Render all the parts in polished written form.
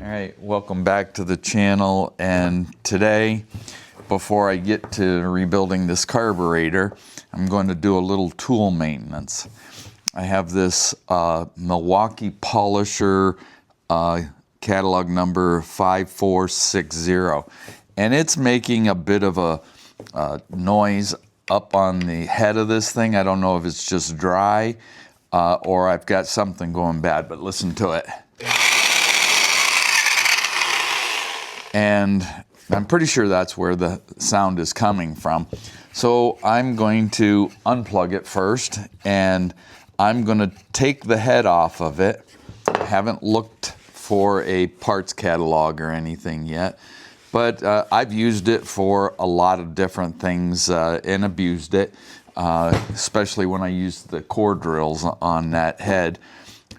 Alright, welcome back to the channel, and today, before I get to rebuilding this carburetor, I'm going to do a little tool maintenance. I have this Milwaukee polisher catalog number 5460, and it's making a bit of a noise up on the head of this thing. I don't know if it's just dry or I've got something going bad, but listen to it. And I'm pretty sure that's where the sound is coming from. So I'm going to unplug it first, and I'm going to take the head off of it. I haven't looked for a parts catalog or anything yet, but I've used it for a lot of different things and abused it, especially when I used the core drills on that head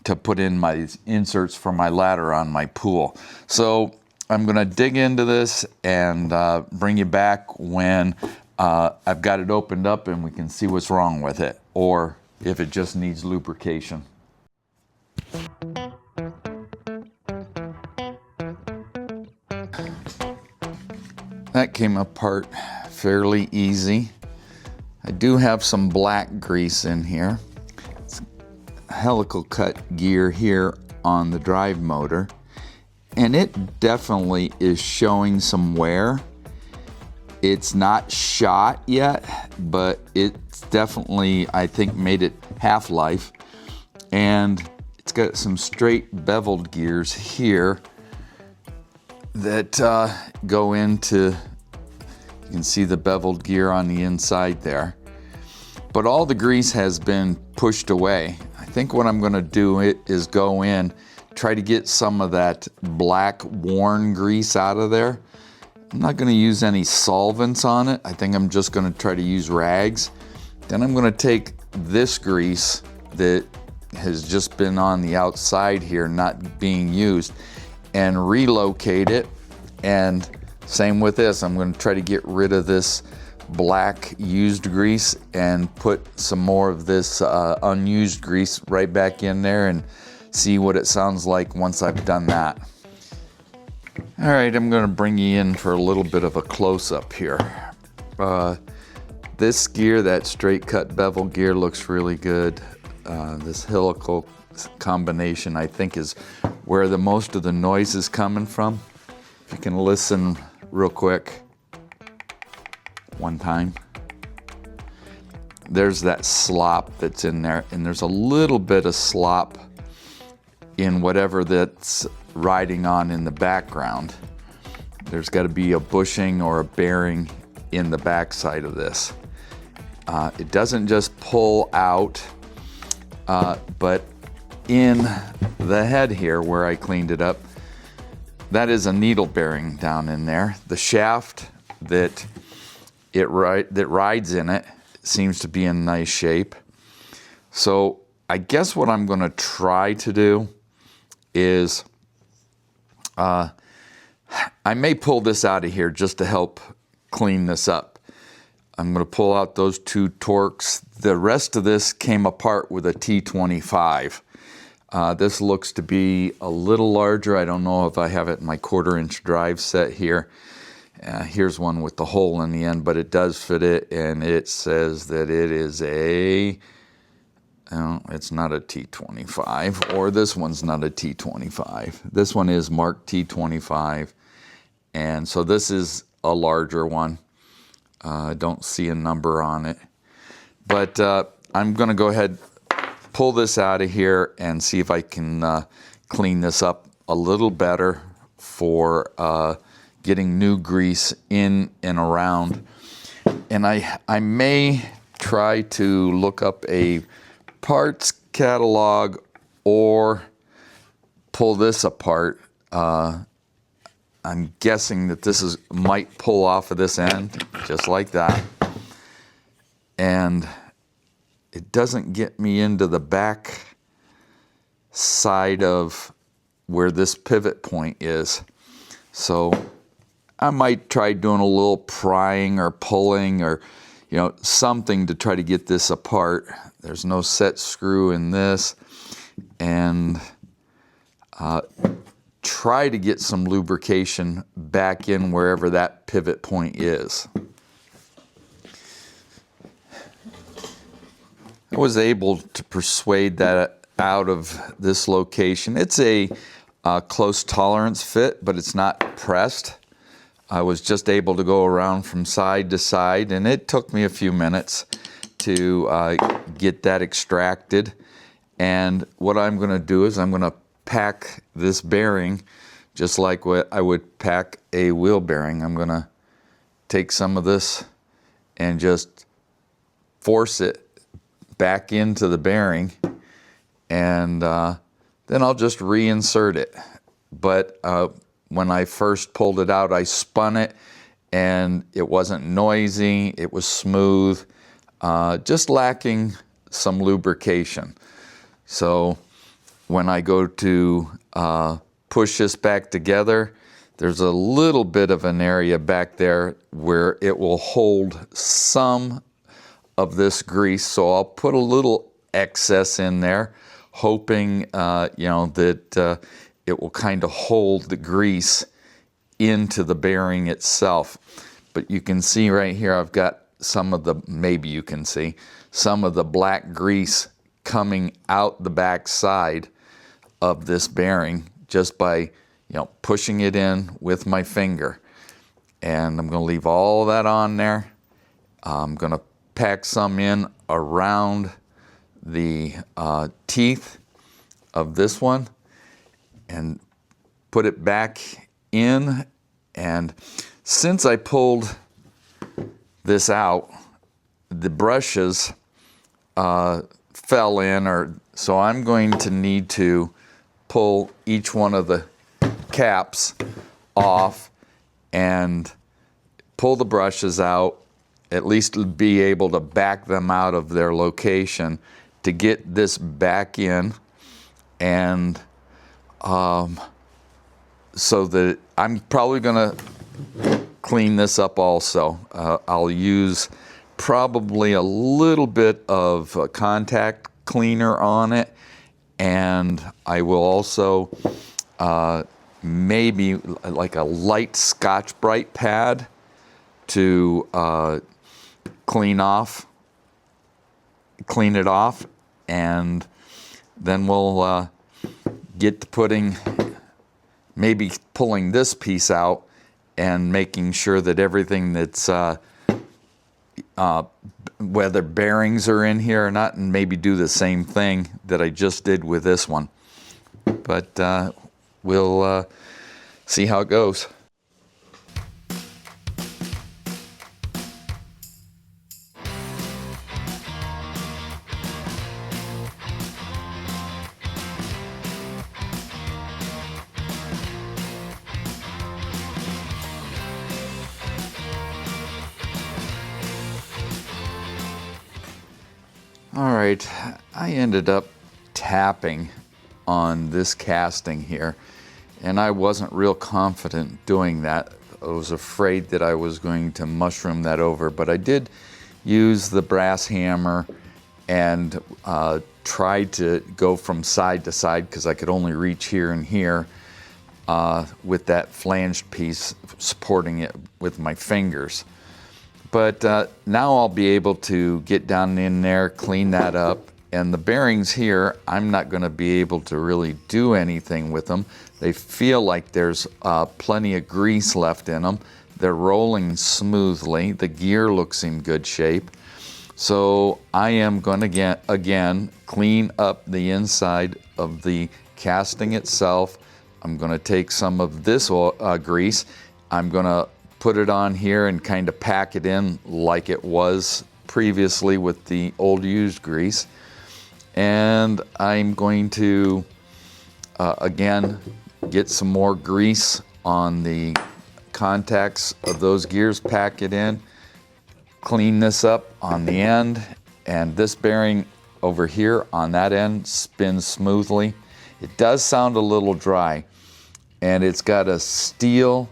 to put in my inserts for my ladder on my pool. So I'm going to dig into this and bring you back when I've got it opened up and we can see what's wrong with it, or if it just needs lubrication. That came apart fairly easy. I do have some black grease in here. It's a helical cut gear here on the drive motor, and it definitely is showing some wear. It's not shot yet, but it's definitely, I think, made it half-life. And it's got some straight beveled gears here that go into, you can see the beveled gear on the inside there. But all the grease has been pushed away. I think what I'm gonna do is go in, try to get some of that black worn grease out of there. I'm not going to use any solvents on it. I think I'm just going to try to use rags. Then I'm going to take this grease that has just been on the outside here, not being used, and relocate it. And same with this, I'm going to try to get rid of this black used grease and put some more of this unused grease right back in there and see what it sounds like once I've done that. All right, I'm going to bring you in for a little bit of a close-up here. This gear, that straight cut bevel gear, looks really good. This helical combination, I think, is where the most of the noise is coming from. If you can listen real quick, one time. There's that slop that's in there, and there's a little bit of slop in whatever that's riding on in the background. There's got to be a bushing or a bearing in the backside of this. It doesn't just pull out, but in the head here where I cleaned it up, that is a needle bearing down in there. The shaft that rides in it seems to be in nice shape. So I guess what I'm going to try to do is I may pull this out of here just to help clean this up. I'm going to pull out those two Torx. The rest of this came apart with a T25. This looks to be a little larger. I don't know if I have it in my 1/4-inch drive set here. Here's one with the hole in the end, but it does fit it, and it says that it is a, no, it's not a T25, or this one's not a T25. This one is marked T25, and so this is a larger one. I don't see a number on it. But I'm going to go ahead, pull this out of here, and see if I can clean this up a little better for getting new grease in and around. And I may try to look up a parts catalog or pull this apart. I'm guessing that this might pull off of this end, just like that. And it doesn't get me into the back side of where this pivot point is. So I might try doing a little prying or pulling or, you know, something to try to get this apart. There's no set screw in this. And try to get some lubrication back in wherever that pivot point is. I was able to persuade that out of this location. It's a close tolerance fit, but it's not pressed. I was just able to go around from side to side, and it took me a few minutes to get that extracted. And what I'm going to do is I'm going to pack this bearing just like what I would pack a wheel bearing. I'm going to take some of this and just force it back into the bearing, and then I'll just reinsert it. But when I first pulled it out, I spun it, and it wasn't noisy, it was smooth, just lacking some lubrication. So when I go to push this back together, there's a little bit of an area back there where it will hold some of this grease, so I'll put a little excess in there, hoping that it will kind of hold the grease into the bearing itself. But you can see right here, I've got some of the, maybe you can see, some of the black grease coming out the back side of this bearing just by pushing it in with my finger. And I'm going to leave all that on there. I'm going to pack some in around the teeth of this one and put it back in. And since I pulled this out, the brushes fell in, so I'm going to need to pull each one of the caps off and pull the brushes out, at least be able to back them out of their location to get this back in. And so that I'm probably going to clean this up also. I'll use probably a little bit of contact cleaner on it, and I will also maybe like a light Scotch-Brite pad to clean it off, and then we'll get to maybe pulling this piece out and making sure that everything that's whether bearings are in here or not, and maybe do the same thing that I just did with this one. But we'll see how it goes. All right, I ended up tapping on this casting here, and I wasn't real confident doing that. I was afraid that I was going to mushroom that over, but I did use the brass hammer and tried to go from side to side because I could only reach here and here with that flanged piece supporting it with my fingers. But now I'll be able to get down in there, clean that up, and the bearings here, I'm not going to be able to really do anything with them. They feel like there's plenty of grease left in them. They're rolling smoothly. The gear looks in good shape. So I am going to again clean up the inside of the casting itself. I'm going to take some of this grease. I'm going to put it on here and kind of pack it in like it was previously with the old used grease. And I'm going to again get some more grease on the contacts of those gears, pack it in, clean this up on the end, and this bearing over here on that end spins smoothly. It does sound a little dry, and it's got a steel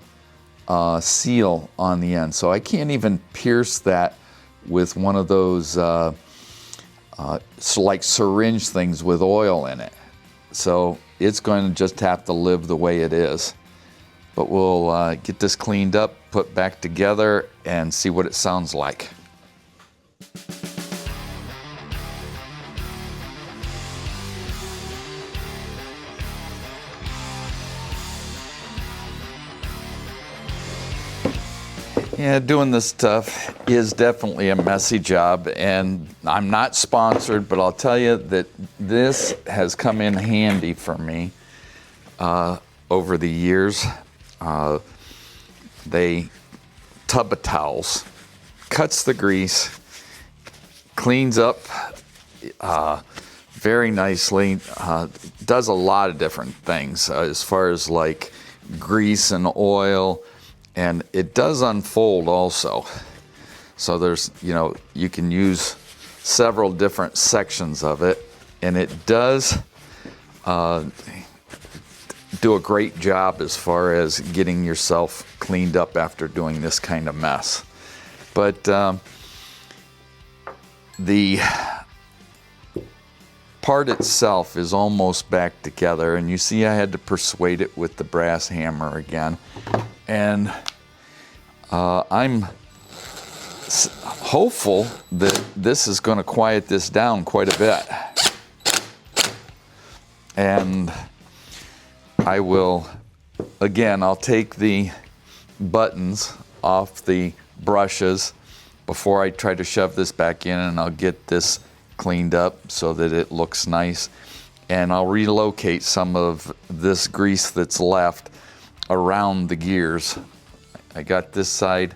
seal on the end, so I can't even pierce that with one of those like syringe things with oil in it. so it's going to just have to live the way it is. But we'll get this cleaned up, put back together, and see what it sounds like. Yeah, doing this stuff is definitely a messy job, and I'm not sponsored, but I'll tell you that this has come in handy for me over the years. The tub of towels cuts the grease, cleans up very nicely, does a lot of different things as far as like grease and oil. And it does unfold also. So there's, you can use several different sections of it, and it does do a great job as far as getting yourself cleaned up after doing this kind of mess. But the part itself is almost back together, and you see I had to persuade it with the brass hammer again. And I'm hopeful that this is going to quiet this down quite a bit. And I will, again, I'll take the buttons off the brushes before I try to shove this back in, and I'll get this cleaned up so that it looks nice. And I'll relocate some of this grease that's left around the gears. I got this side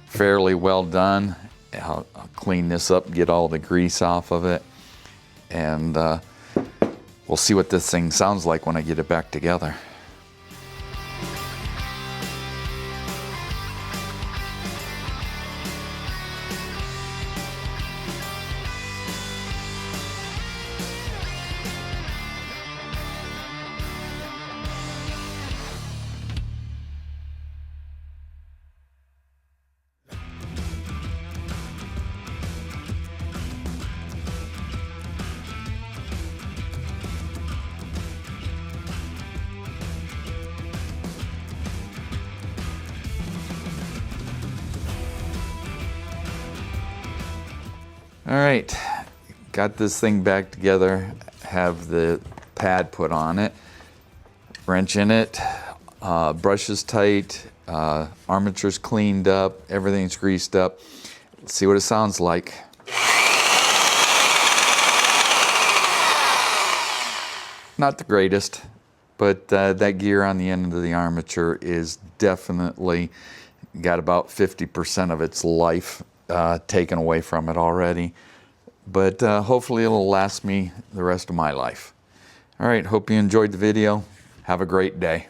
fairly well done. I'll clean this up, get all the grease off of it, and we'll see what this thing sounds like when I get it back together. All right, got this thing back together, have the pad put on it, wrench in it, brushes tight, armature's cleaned up, everything's greased up. Let's see what it sounds like. Not the greatest, but that gear on the end of the armature is definitely got about 50% of its life taken away from it already, but hopefully it'll last me the rest of my life. All right, hope you enjoyed the video. Have a great day.